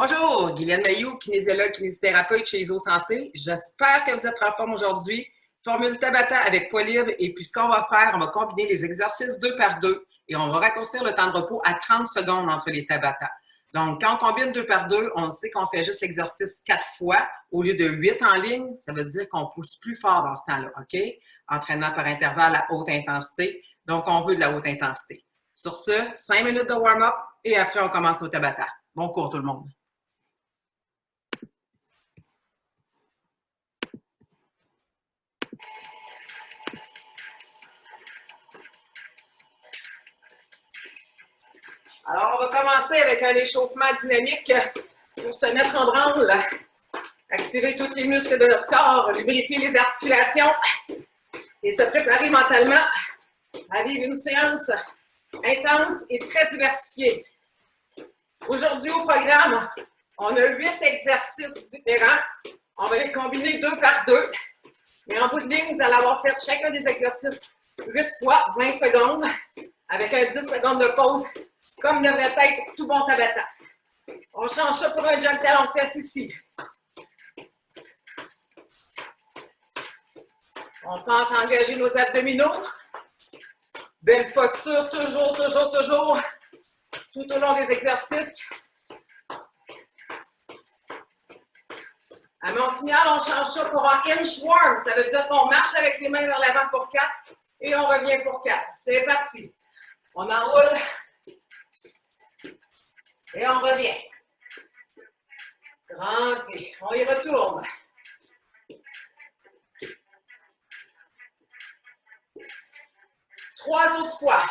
Bonjour, Guylaine Mailloux, kinésiologue, kinésithérapeute chez ISO Santé. J'espère que vous êtes en forme aujourd'hui. Formule Tabata avec poids libre. Et puis, ce qu'on va faire, on va combiner les exercices 2 par 2 et on va raccourcir le temps de repos à 30 secondes entre les Tabata. Donc, quand on combine 2 par 2, on sait qu'on fait juste l'exercice 4 fois au lieu de 8 en ligne. Ça veut dire qu'on pousse plus fort dans ce temps-là, OK? Entraînement par intervalle à haute intensité. Donc, on veut de la haute intensité. Sur ce, 5 minutes de warm-up et après, on commence nos Tabata. Bon cours, tout le monde. Alors, on va commencer avec un échauffement dynamique pour se mettre en branle, activer tous les muscles de notre corps, lubrifier les articulations et se préparer mentalement à vivre une séance intense et très diversifiée. Aujourd'hui au programme, on a 8 exercices différents. On va les combiner 2 par 2. Mais en bout de ligne, vous allez avoir fait chacun des exercices 8 fois 20 secondes avec un 10 secondes de pause, comme devrait être tout bon Tabata. On change ça pour un jump talon fesse ici. On pense à engager nos abdominaux. Belle posture, toujours, tout au long des exercices. À mon signal, on change ça pour un inchworm. Ça veut dire qu'on marche avec les mains vers l'avant pour 4 et on revient pour 4. C'est parti. On enroule et on revient. Grandis. On y retourne. Trois autres fois.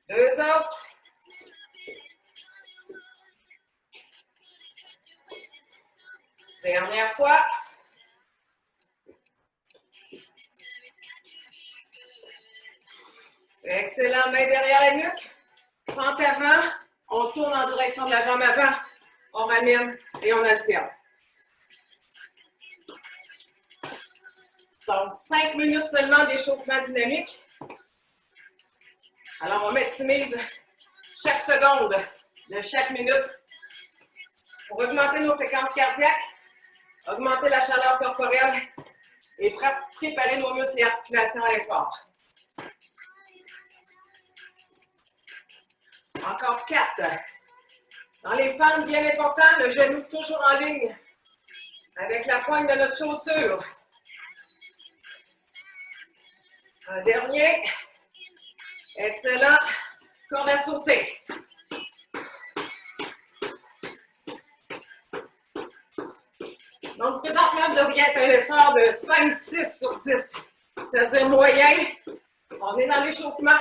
Deux autres. Dernière fois. Excellent, main derrière la nuque. Fente avant, on tourne en direction de la jambe avant. On ramène et on alterne. Donc, 5 minutes seulement d'échauffement dynamique. Alors, on maximise chaque seconde de chaque minute pour augmenter nos fréquences cardiaques, augmenter la chaleur corporelle et préparer nos muscles et articulations à l'effort. Encore 4. Dans les fentes, bien important, le genou toujours en ligne avec la pointe de notre chaussure. Un dernier. Excellent. Corde à sauter. Donc, présentement, vous devriez être un effort de 5-6 sur 10. C'est-à-dire moyen. On est dans l'échauffement.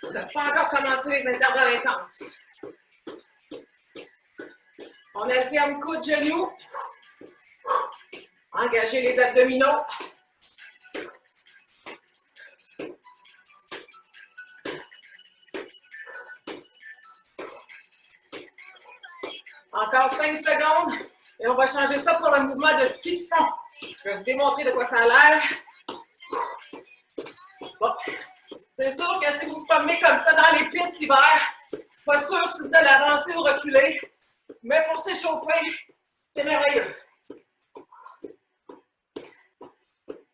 On n'a pas encore commencé les intervalles intenses. On alterne coude, genou. Engagez les abdominaux. Encore 5 secondes. Et on va changer ça pour le mouvement de ski de fond. Je vais vous démontrer de quoi ça a l'air. Bon. C'est sûr que si vous vous promenez comme ça dans les pistes l'hiver, pas sûr si vous allez avancer ou reculer. Mais pour s'échauffer, c'est merveilleux.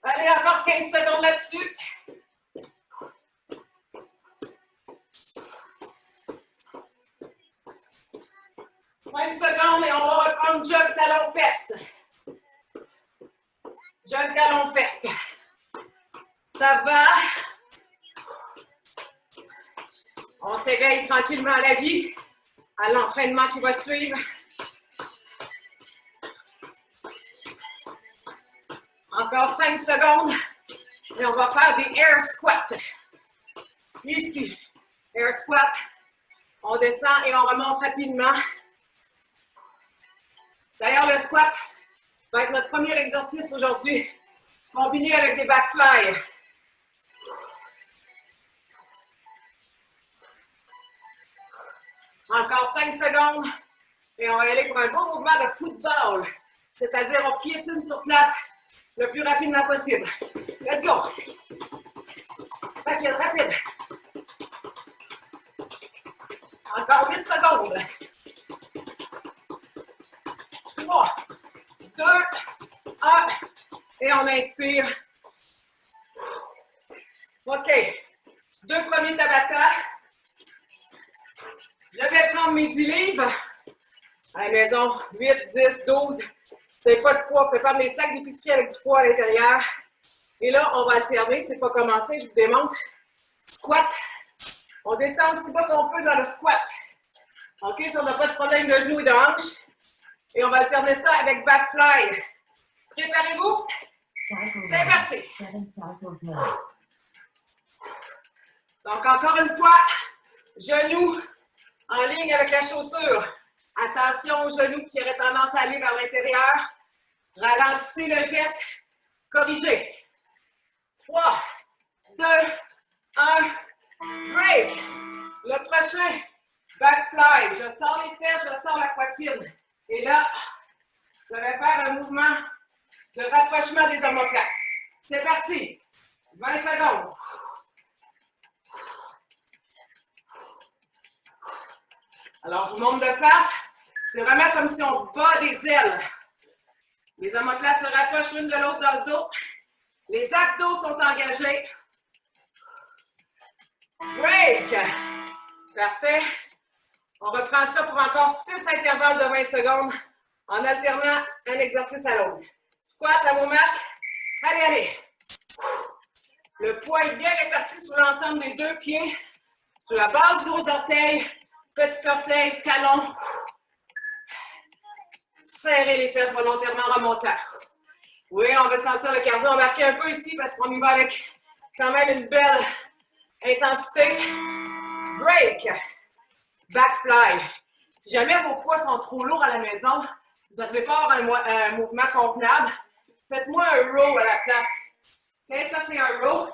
Allez, encore 15 secondes là-dessus. Cinq secondes et on va reprendre jog talon fesse. Jog talon fesse. Ça va. On s'éveille tranquillement à la vie, à l'entraînement qui va suivre. Encore 5 secondes et on va faire des air squats. Ici, air squat. On descend et on remonte rapidement. D'ailleurs, le squat va être notre premier exercice aujourd'hui, combiné avec des backflies. Encore 5 secondes et on va y aller pour un beau mouvement de football, c'est-à-dire on piétine sur place le plus rapidement possible. Let's go! Rapide, rapide. Encore 8 secondes. 3, 2, 1. Et on inspire. OK. 2 premiers Tabata. Je vais prendre mes 10 livres. À la maison, 8, 10, 12. Vous n'avez pas de poids, vous pouvez prendre des sacs d'épicerie avec du poids à l'intérieur. Et là, on va alterner, c'est pas commencé, je vous démontre. Squat. On descend aussi bas qu'on peut dans le squat. OK, si on n'a pas de problème de genoux et de hanches. Et on va alterner ça avec back fly. Préparez-vous. C'est parti. Donc, encore une fois, genoux en ligne avec la chaussure. Attention aux genoux qui auraient tendance à aller vers l'intérieur. Ralentissez le geste. Corrigez. 3, 2, 1. Break. Le prochain, back fly. Je sors les fesses, je sors la poitrine. Et là, je vais faire un mouvement de rapprochement des omoplates. C'est parti. 20 secondes. Alors, je vous montre de face. C'est vraiment comme si on bat des ailes. Les omoplates se rapprochent l'une de l'autre dans le dos. Les abdos sont engagés. Break. Parfait. On reprend ça pour encore 6 intervalles de 20 secondes en alternant un exercice à l'autre. Squat à vos marques. Allez, allez. Le poids est bien réparti sur l'ensemble des 2 pieds. Sur la base du gros orteil, petit orteil, talon. Serrez les fesses volontairement remontant. Oui, on va sentir le cardio embarquer un peu ici parce qu'on y va avec quand même une belle intensité. Break. Back fly. Si jamais vos poids sont trop lourds à la maison, vous n'arrivez pas à avoir un mouvement convenable, faites-moi un row à la place. Okay, ça, c'est un row.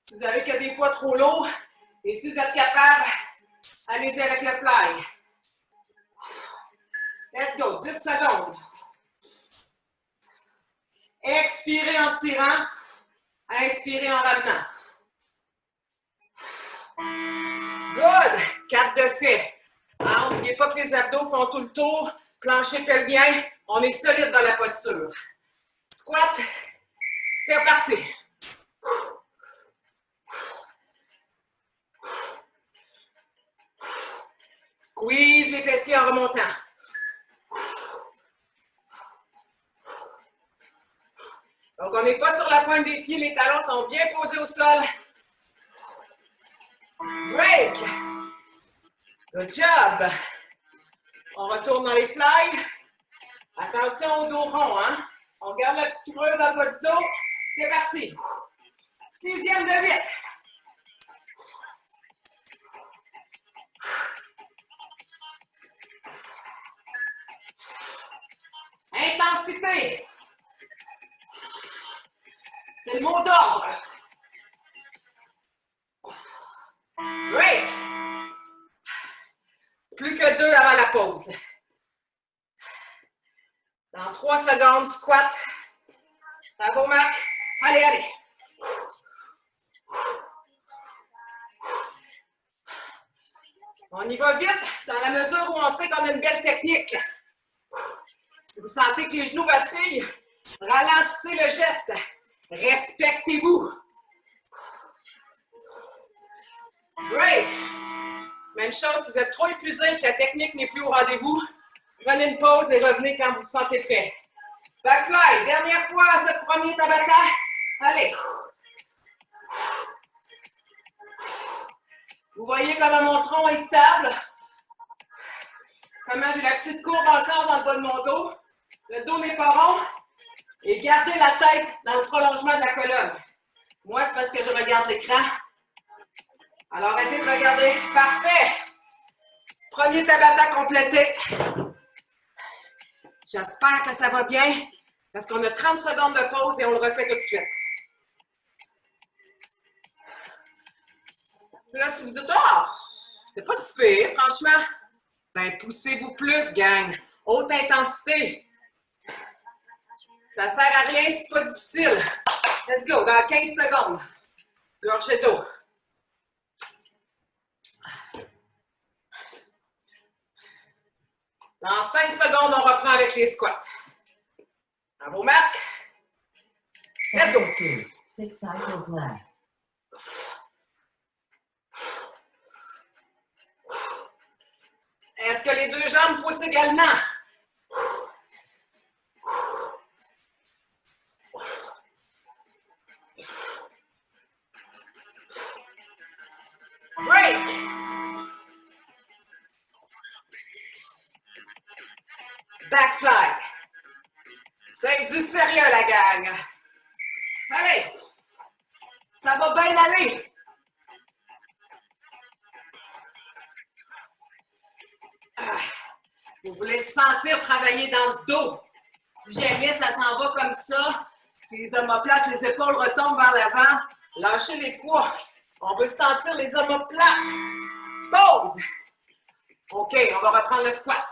Si vous avez que des poids trop lourds, et si vous êtes capable, allez-y avec le fly. Let's go. 10 secondes. Expirez en tirant. Inspirez en ramenant. Good. 4 de fait. N'oubliez pas que les abdos font tout le tour. Plancher pelvien. On est solide dans la posture. Squat. C'est reparti. Squeeze les fessiers en remontant. Donc, on n'est pas sur la pointe des pieds. Les talons sont bien posés au sol. Break. Good job. On retourne dans les fly. Attention au dos rond, hein? On garde la petite creuse dans le bas du dos. C'est parti. 6e de 8. Intensité. C'est le mot d'ordre. Break. Plus que 2 avant la pause. Dans 3 secondes, squat. À vos marques. Allez, allez. On y va vite dans la mesure où on sait qu'on a une belle technique. Si vous sentez que les genoux vacillent, ralentissez le geste. Respectez-vous. Break. Même chose, si vous êtes trop épuisé et que la technique n'est plus au rendez-vous, prenez une pause et revenez quand vous vous sentez prêt. Back fly, dernière fois à ce premier Tabata. Allez. Vous voyez comment mon tronc est stable. Comment j'ai la petite courbe encore dans le bas de mon dos. Le dos n'est pas rond. Et gardez la tête dans le prolongement de la colonne. Moi, c'est parce que je regarde l'écran. Alors, essayez de regarder. Parfait. Premier Tabata complété. J'espère que ça va bien, parce qu'on a 30 secondes de pause et on le refait tout de suite. Là, si vous dites, oh, c'est pas si pire, franchement, ben poussez-vous plus, gang. Haute intensité. Ça sert à rien si c'est pas difficile. Let's go, dans 15 secondes. Gorgée d'eau. Dans 5 secondes, on reprend avec les squats. À vos marques. Let's go. 6 cycles left. Est-ce que les deux jambes poussent également? Break. Backfly. C'est du sérieux, la gang. Allez. Ça va bien aller. Vous voulez le sentir travailler dans le dos. Si jamais ça s'en va comme ça, les omoplates, les épaules retombent vers l'avant, lâchez les poids. On veut sentir les omoplates. Pause. OK, on va reprendre le squat.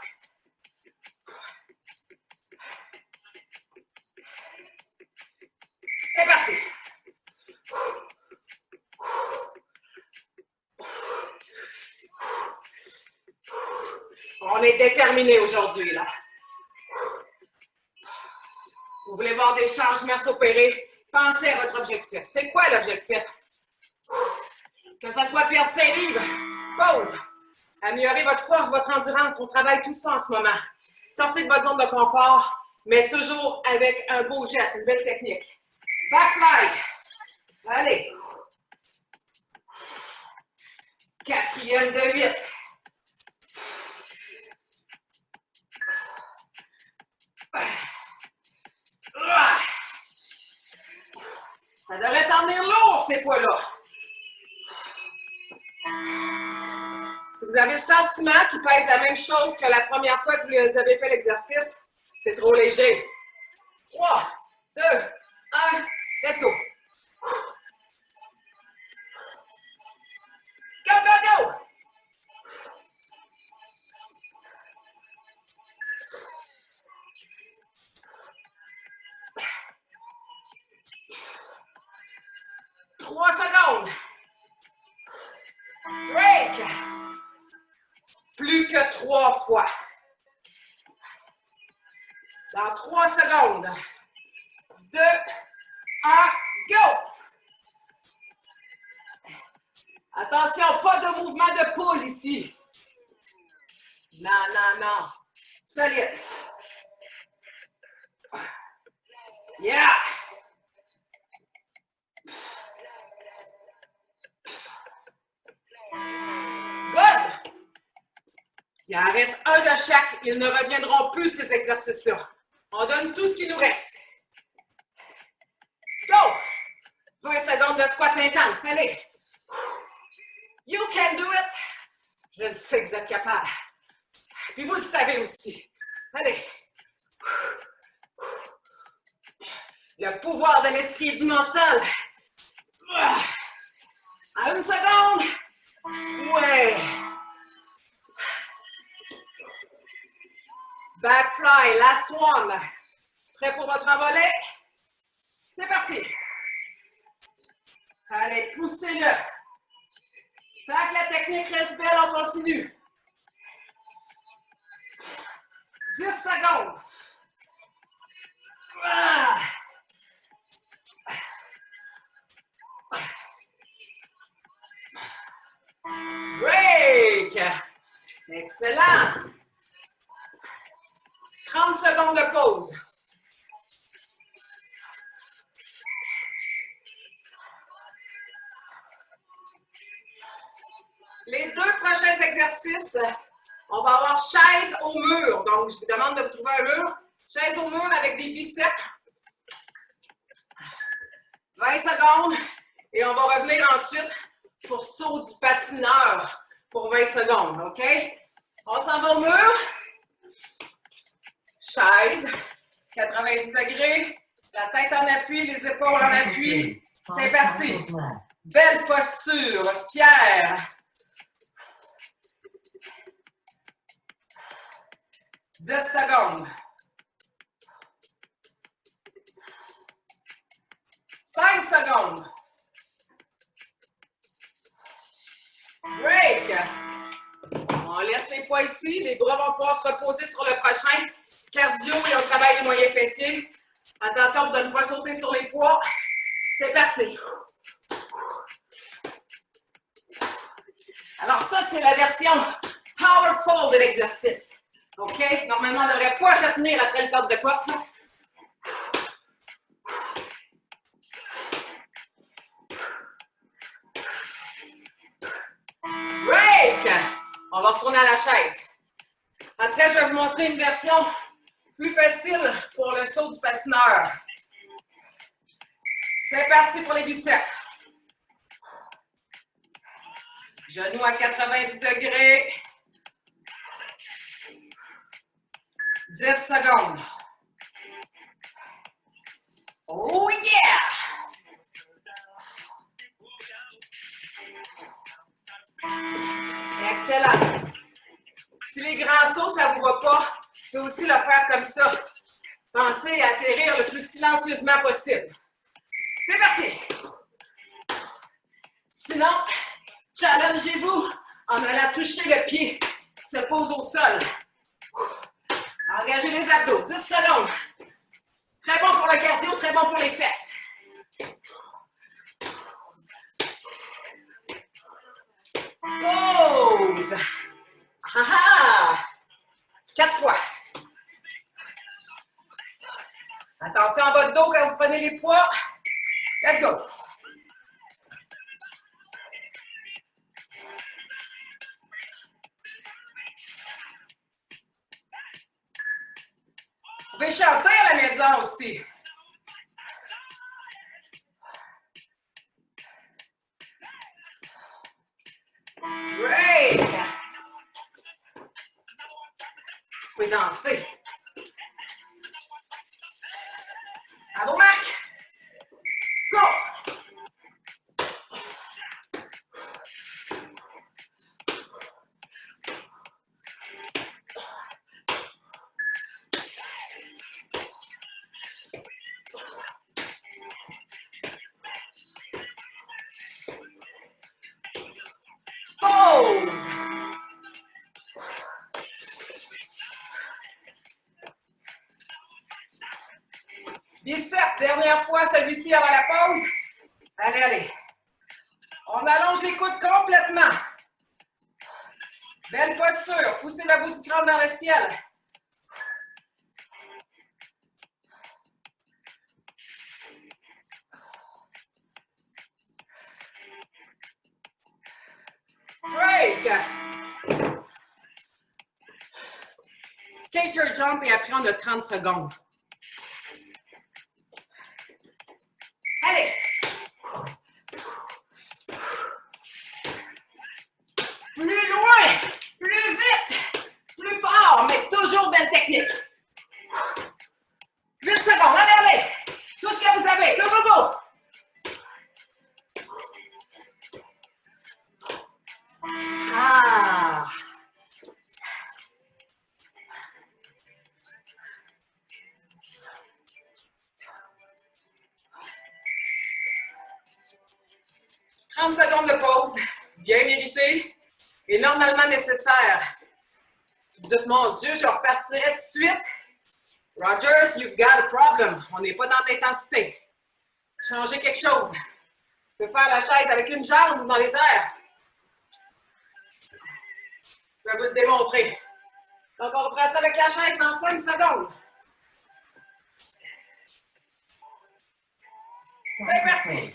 C'est parti. On est déterminé aujourd'hui, là. Vous voulez voir des changements s'opérer? Pensez à votre objectif. C'est quoi l'objectif? Que ça soit perdre 5 livres. Pause. Améliorer votre force, votre endurance. On travaille tout ça en ce moment. Sortez de votre zone de confort, mais toujours avec un beau geste, une belle technique. Backfly. Allez. 4e de 8. Ça devrait s'en venir lourd, ces poids-là. Si vous avez le sentiment qu'ils pèsent la même chose que la première fois que vous avez fait l'exercice, c'est trop léger. 3, 2, 1, let's go. Go, go, go! Trois secondes. Break. Plus que 3 fois. Dans 3 secondes. 2, 1, go! Attention, pas de mouvement de poule ici. Non, non, non. Solide. Yeah! Good! Il en reste un de chaque. Ils ne reviendront plus, ces exercices-là. On donne tout ce qui nous reste. Go! 20 secondes de squat intense. Allez! You can do it! Je le sais que vous êtes capable. Puis vous le savez aussi. Allez! Le pouvoir de l'esprit et du mental. À 1 seconde. Ouais. Backfly, last one. Prêt pour votre envolée? C'est parti. Allez, poussez-le. Tant que la technique reste belle, on continue. 10 secondes. Ah. Break! Excellent! 30 secondes de pause. Les 2 prochains exercices, on va avoir chaise au mur. Donc, je vous demande de vous trouver un mur. Chaise au mur avec des biceps. 20 secondes. Et on va revenir ensuite pour saut du patineur pour 20 secondes, OK? On s'en va au mur. Chaise, 90 degrés, la tête en appui, les épaules en appui. C'est parti. Belle posture, fière. 10 secondes. 5 secondes. Break. On On laisse les poids ici. Les bras vont pouvoir se reposer sur le prochain. Cardio et on travaille les moyens fessiers. Attention de ne pas sauter sur les poids. C'est parti. Alors ça, c'est la version powerful de l'exercice. OK? Normalement, on ne devrait pas se tenir après le cadre de porte. Break! On va retourner à la chaise. Après, je vais vous montrer une version plus facile pour le saut du patineur. C'est parti pour les biceps. Genoux à 90 degrés. 10 secondes. Oh yeah! Excellent. Si les grands sauts, ça ne vous va pas, vous pouvez aussi le faire comme ça. Pensez à atterrir le plus silencieusement possible. C'est parti! Sinon, challengez-vous en allant toucher le pied qui se pose au sol. Engagez les abdos. 10 secondes. Très bon pour le cardio, très bon pour les fesses. Pause. Ah ah! 4 fois. Attention à votre dos quand vous prenez les poids. Let's go. Vous pouvez chanter à la maison aussi. Great! Vous pouvez danser. Bravo, Marc! Go! Pause! Biceps, dernière fois, celui-ci avant la pause. Allez, allez. On allonge les coudes complètement. Belle posture. Poussez le bout du crâne dans le ciel. Break. Skater jump et après on a 30 secondes. Allez. Plus loin, plus vite, plus fort, mais toujours belle technique. 8 secondes, allez, allez. Tout ce que vous avez, go, go, go. Ah. « 30 secondes de pause, bien méritée et normalement nécessaire. Vous dites, mon Dieu, je repartirai tout de suite. Rogers, you've got a problem. On n'est pas dans l'intensité. Changez quelque chose. Vous pouvez faire la chaise avec une jambe ou dans les airs. Je vais vous le démontrer. Donc, on reprend ça avec la chaise dans 5 secondes. C'est parti.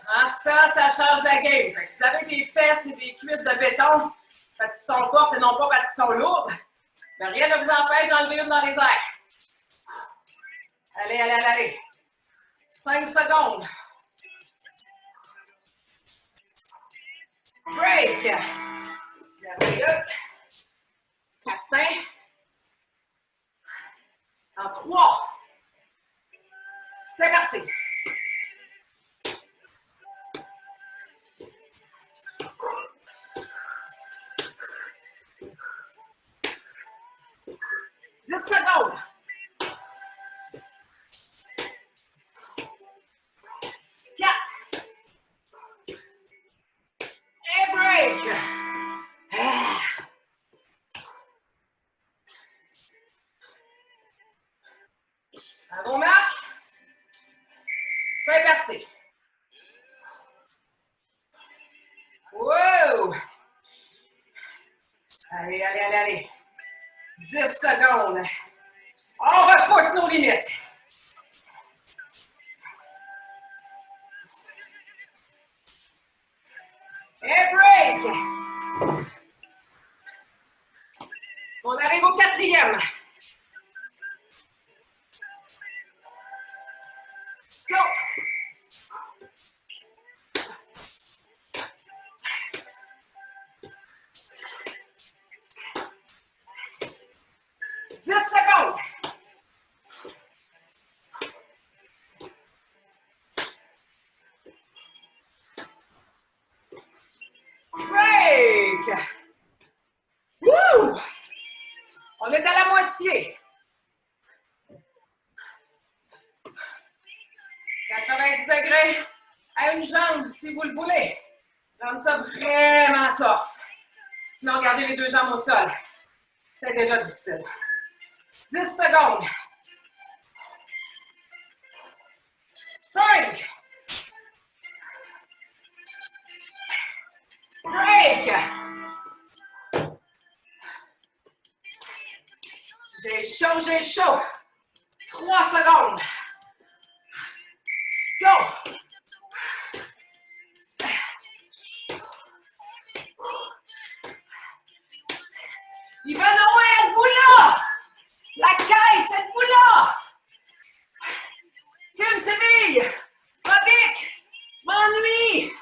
Ah, ça change la game. Fait que si vous avez des fesses et des cuisses de béton parce qu'ils sont fortes et non pas parce qu'ils sont lourds, ben rien ne vous empêche d'enlever une dans les airs. Allez, allez, allez, allez. 5 secondes. Break. Merveilleux. 4 mains. En 3. C'est parti. Secondes. 4. Et break. Ah. C'est parti. Wow! Allez, allez, allez, allez. 10 secondes. On repousse nos limites. Et break. On arrive au 4e. Go. Secondes. Break. Woo! On est à la moitié. 90 degrés à une jambe si vous le voulez. Rendre ça vraiment tough. Sinon, gardez les 2 jambes au sol. C'est déjà difficile. 10 secondes. 5. Break. J'ai chaud, j'ai chaud. 3 secondes. Go. Yvan Noé, êtes-vous là? La caisse, êtes-vous là? Kim Séville, Robic, m'ennuie.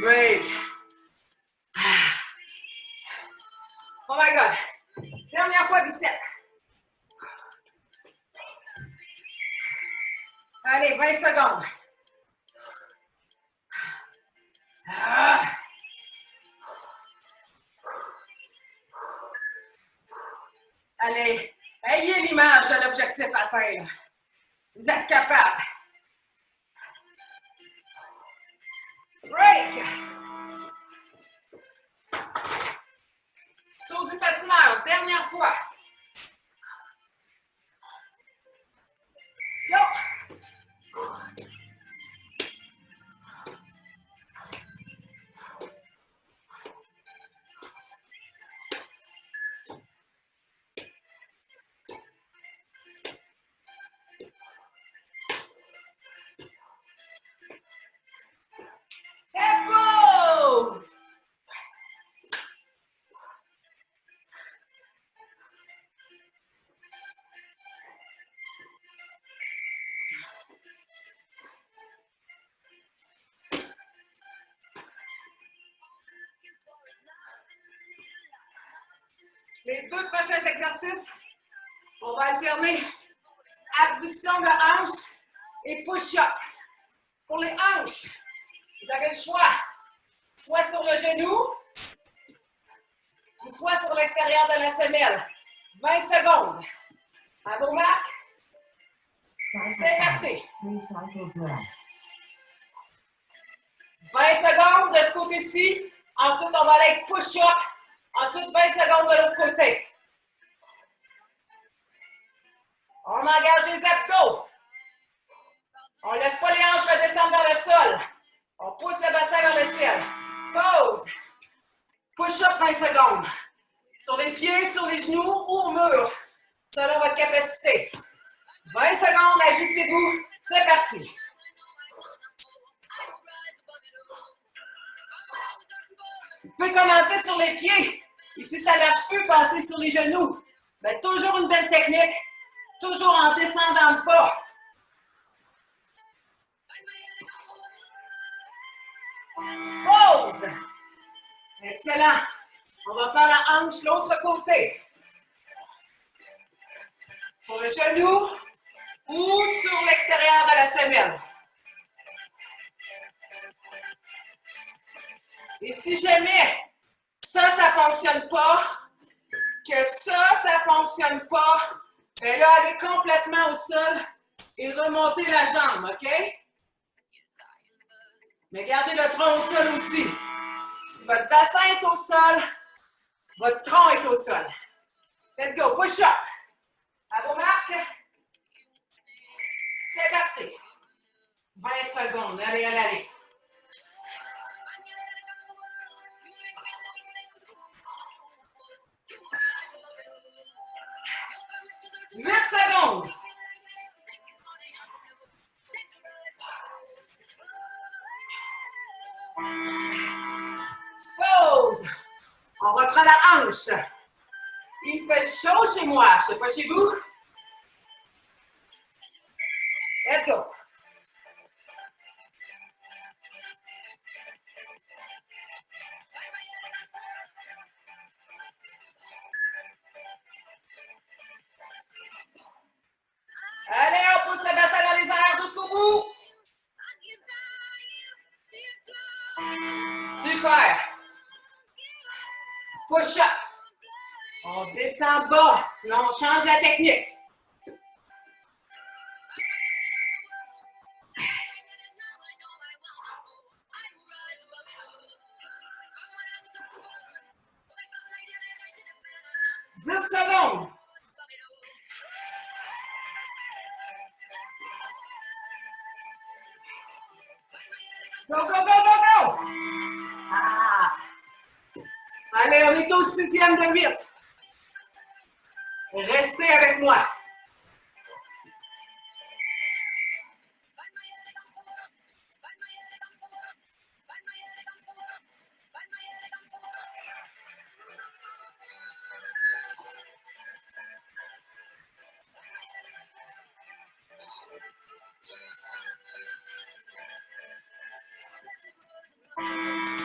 Break. Oh my God. Dernière fois, biceps. Allez, 20 secondes. Allez, ayez l'image de l'objectif atteint. Vous êtes capable. Break. Saut du patineur, dernière fois. Go. Tempo. Les 2 prochains exercices, on va alterner abduction de hanche et push-up. Pour les hanches, vous avez le choix, soit sur le genou, ou soit sur l'extérieur de la semelle. 20 secondes. À vos marques, c'est parti. 20 secondes de ce côté-ci. Ensuite, on va aller avec push-up. Ensuite, 20 secondes de l'autre côté. On engage les abdos. On ne laisse pas les hanches redescendre vers le sol. On pousse le bassin vers le ciel. Pause. Push-up 20 secondes. Sur les pieds, sur les genoux ou au mur, selon votre capacité. 20 secondes, ajustez-vous. C'est parti. Vous pouvez commencer sur les pieds. Et si ça ne marche plus, passez sur les genoux. Mais toujours une belle technique. Toujours en descendant le pas. Pause. Excellent. On va faire la hanche de l'autre côté. Sur le genou ou sur l'extérieur de la semelle. Et si jamais ça ne fonctionne pas, que ça ne fonctionne pas, bien là, allez complètement au sol et remontez la jambe, OK? Mais gardez le tronc au sol aussi. Si votre bassin est au sol, votre tronc est au sol. Let's go, push up. À vos marques. secondes. Allez, allez, allez. 8 secondes. Pause. On reprend la hanche. Il fait chaud chez moi. Je ne sais pas chez vous. Let's go. Allez, on pousse le bassin dans les airs jusqu'au bout. Super. Push-up. On descend bas, sinon on change la technique. Dix secondes. Go, go, go, go, go! Ah. Allez, on est au 6e de 8. Restez avec moi.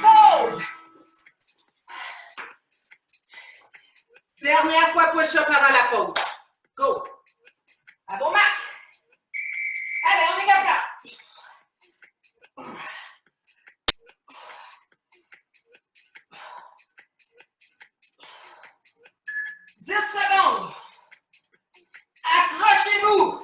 Pause! Dernière fois push-up avant la pause. Go! À vos marques. Allez, on est capable. 10 secondes. Accrochez-vous.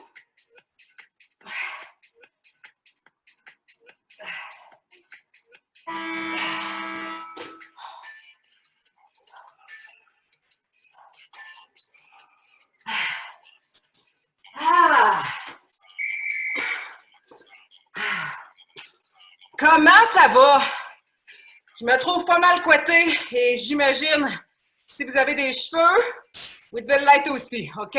Comment ça va? Je me trouve pas mal couettée et j'imagine si vous avez des cheveux, vous devez l'être aussi, OK?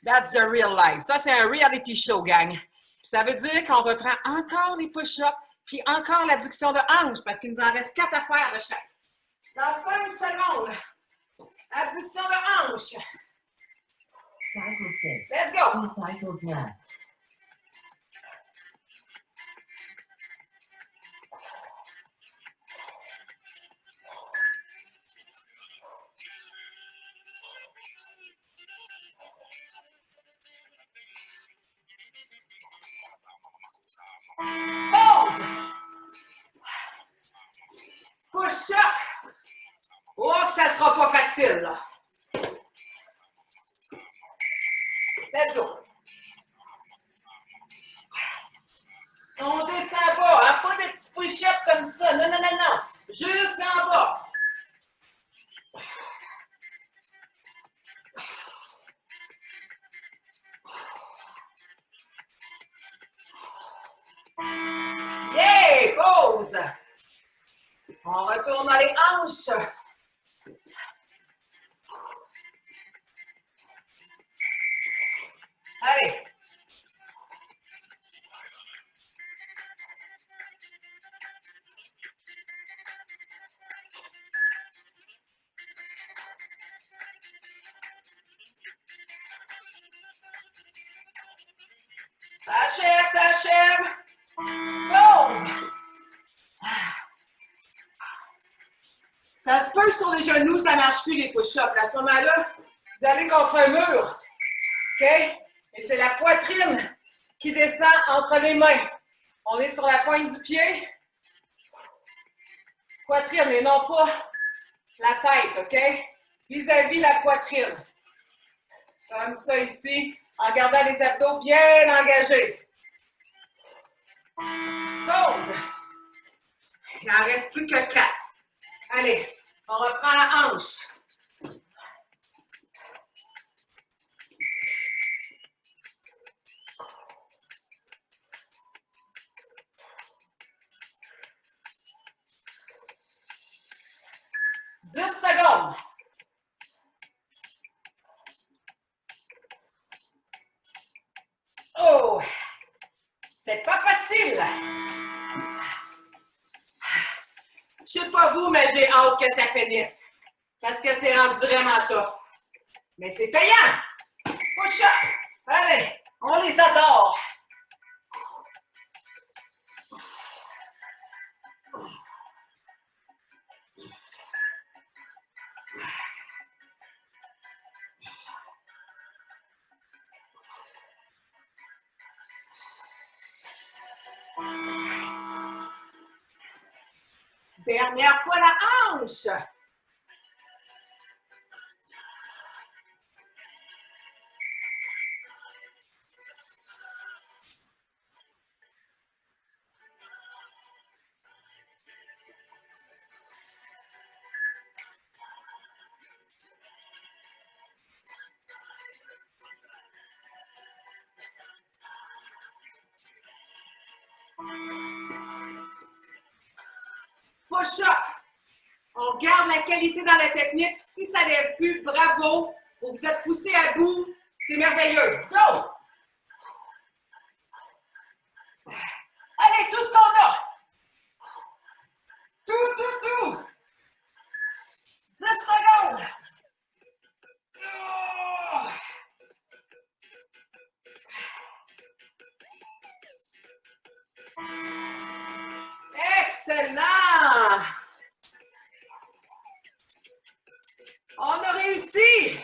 That's the real life. Ça, c'est un reality show, gang. Ça veut dire qu'on reprend encore les push-ups puis encore l'abduction de hanche parce qu'il nous en reste 4 à faire de chaque. Dans 5 secondes, abduction de hanche. Cycle 6. Let's go. 2 cycles left. Pause. Push-up. Oh, que ça ne sera pas facile, là. Let's go. On descend pas, hein? Pas de petits push-ups comme ça. Non, non, non, non. Jusqu'en bas. Yeah! Pause. On retourne dans les hanches. Allez. Ça achève, ça achève. Pause. Ça se peut que sur les genoux, ça ne marche plus les push-ups. À ce moment-là, vous allez contre un mur. OK? Et c'est la poitrine qui descend entre les mains. On est sur la pointe du pied. Poitrine et non pas la tête, OK? Vis-à-vis la poitrine. Comme ça ici, en gardant les abdos bien engagés. Pause. Il n'en reste plus que 4. Allez, on reprend la hanche. facile. Je sais pas vous, mais j'ai hâte que ça finisse. Parce que c'est rendu vraiment tough. Mais c'est payant. Push up. Allez, on les adore. Dernière fois la hanche. Push-up. On garde la qualité dans la technique. Si ça ne lève plus, bravo. Vous vous êtes poussé à bout. C'est merveilleux. Go! Allez, tout ce qu'on a. Tout. 10 secondes. Oh! Excellent! On a réussi!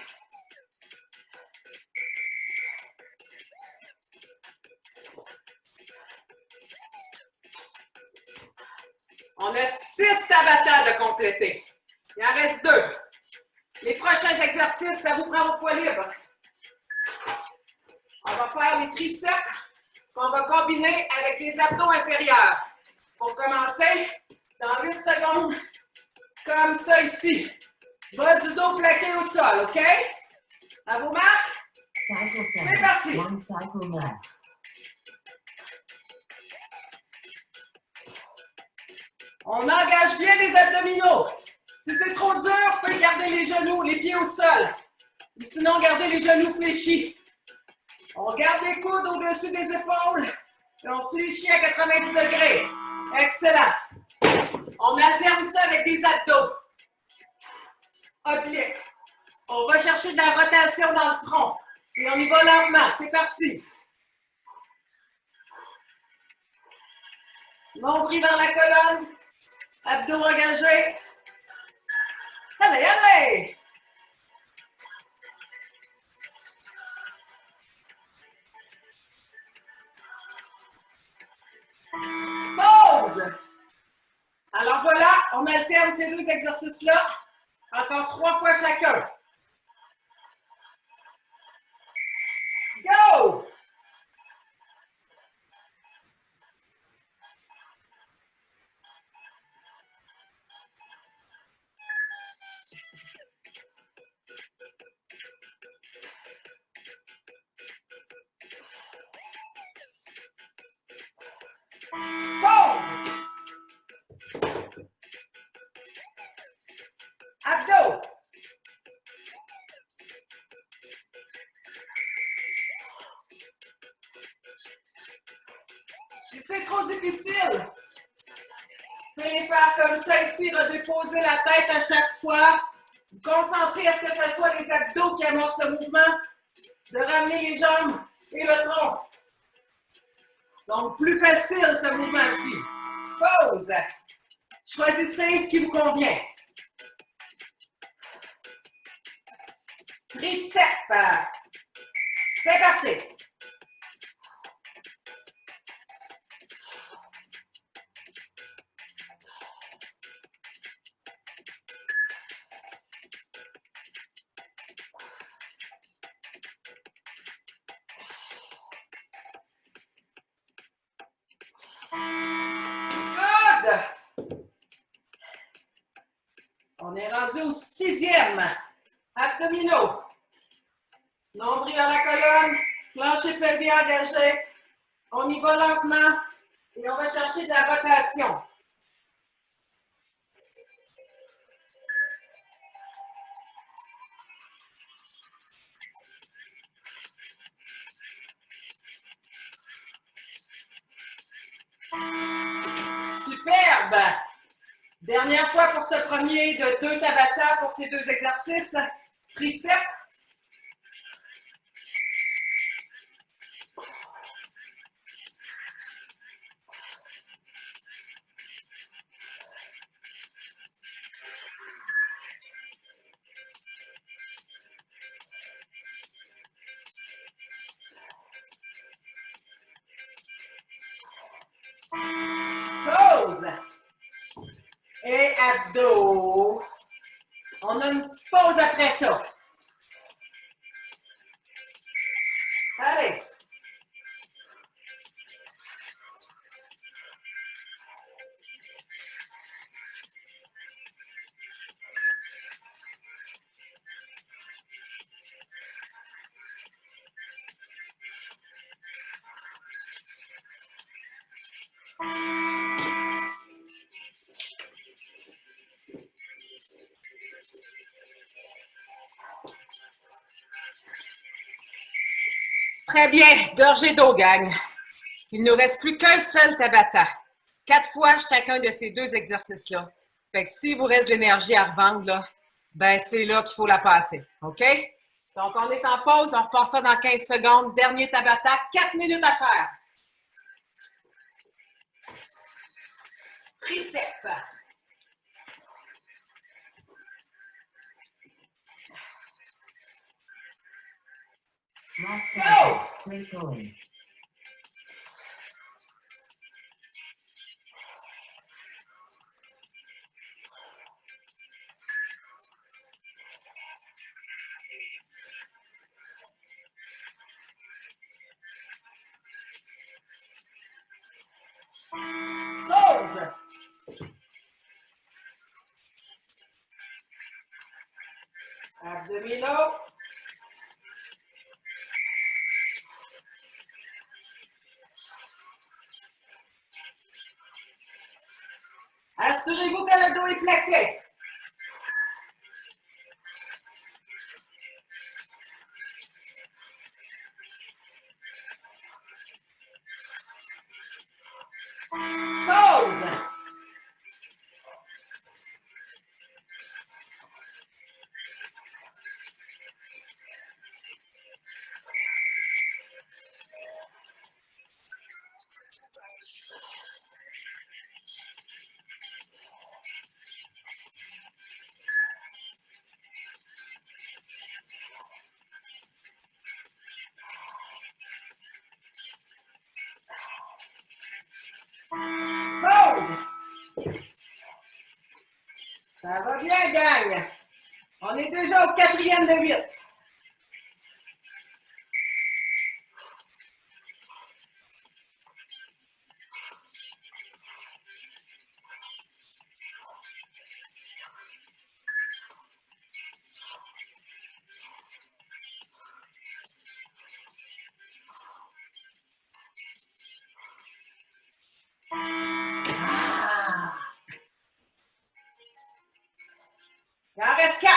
On a 6 Tabata de compléter. Il en reste 2. Les prochains exercices, ça vous prend vos poids libres. On va faire les triceps qu'on va combiner avec les abdos inférieurs. Pour commencer, dans 8 secondes, comme ça ici. Bas du dos plaqué au sol, OK? À vos marques? C'est parti! On engage bien les abdominaux. Si c'est trop dur, vous pouvez garder les genoux, les pieds au sol. Ou sinon, gardez les genoux fléchis. On garde les coudes au-dessus des épaules et on fléchit à 90 degrés. Excellent. On alterne ça avec des abdos. Oblique. On va chercher de la rotation dans le tronc. Et on y va lentement. C'est parti. Nombril dans la colonne. Abdos engagés. Allez! Pause! Alors voilà, on alterne ces 2 exercices-là. Encore 3 fois chacun. Go! Pause! Abdos! Si c'est trop difficile, vous pouvez les faire comme ça ici, redéposer la tête à chaque fois. Vous concentrez à ce que ce soit les abdos qui amorcent le mouvement, de ramener les jambes et le tronc. Donc, plus facile ce mouvement-ci. Pause. Choisissez ce qui vous convient. Triceps. C'est parti. On est rendu au 6e. Abdominaux. Nombril dans la colonne. Plancher pelvien engagé. On y va lentement. Et on va chercher de la rotation. Superbe. Dernière fois pour ce premier de 2 Tabata pour ces 2 exercices. Triceps. Pause. Et abdos. On a une petite pause après ça. Allez. Très bien, gorgée d'eau, gang. Il ne nous reste plus qu'un seul Tabata. 4 fois chacun de ces 2 exercices-là. Fait que s'il vous reste de l'énergie à revendre, là, ben c'est là qu'il faut la passer. OK? Donc, on est en pause, on repart ça dans 15 secondes. Dernier Tabata, 4 minutes à faire. Triceps. Last cycle. Straight going. Pause. Abdominaux. Assurez-vous que le dos est plaqué. Pause. Pause. Ça va bien, gang. On est déjà au 4e de 8. Il en reste 4.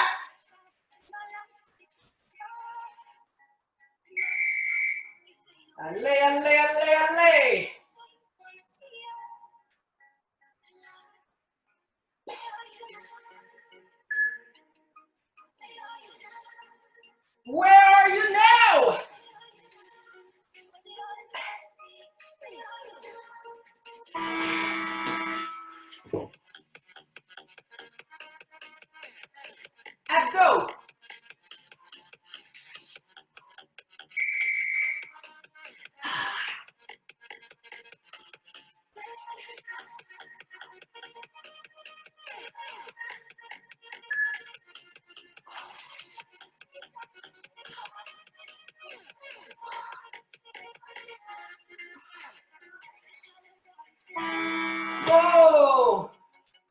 Allez, allez, allez, allez. Where are you now? Abdos. Oh!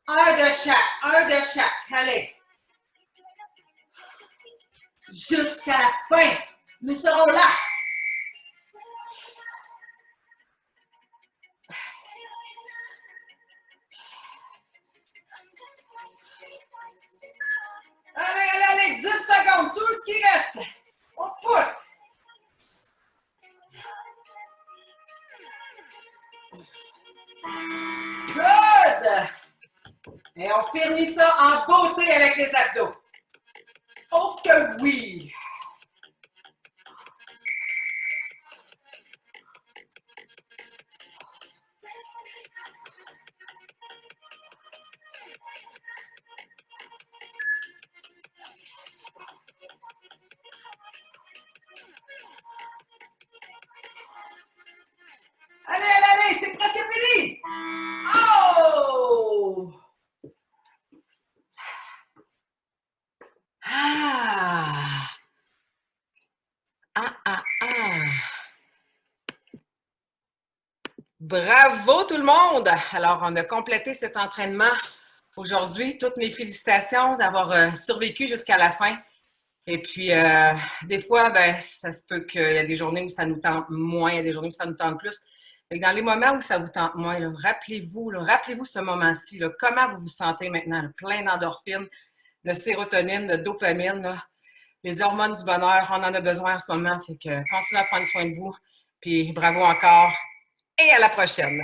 Un de chaque, un de chaque. Allez. Jusqu'à la fin. Nous serons là. Allez, allez, allez. 10 secondes. Tout ce qui reste. On pousse. Good. Et on finit ça en beauté avec les abdos. Oh que oui! Allez, allez, allez, c'est presque fini! Oh! Ah! Ah, ah, ah! Bravo tout le monde! Alors, on a complété cet entraînement aujourd'hui. Toutes mes félicitations d'avoir survécu jusqu'à la fin. Et puis, des fois, ben, ça se peut qu'il y a des journées où ça nous tente moins, il y a des journées où ça nous tente plus. Fait que dans les moments où ça vous tente moins, rappelez-vous ce moment-ci, là, comment vous vous sentez maintenant, là, plein d'endorphines, de sérotonine, de dopamine, là, les hormones du bonheur, on en a besoin en ce moment. Fait que continuez à prendre soin de vous. Puis bravo encore et à la prochaine!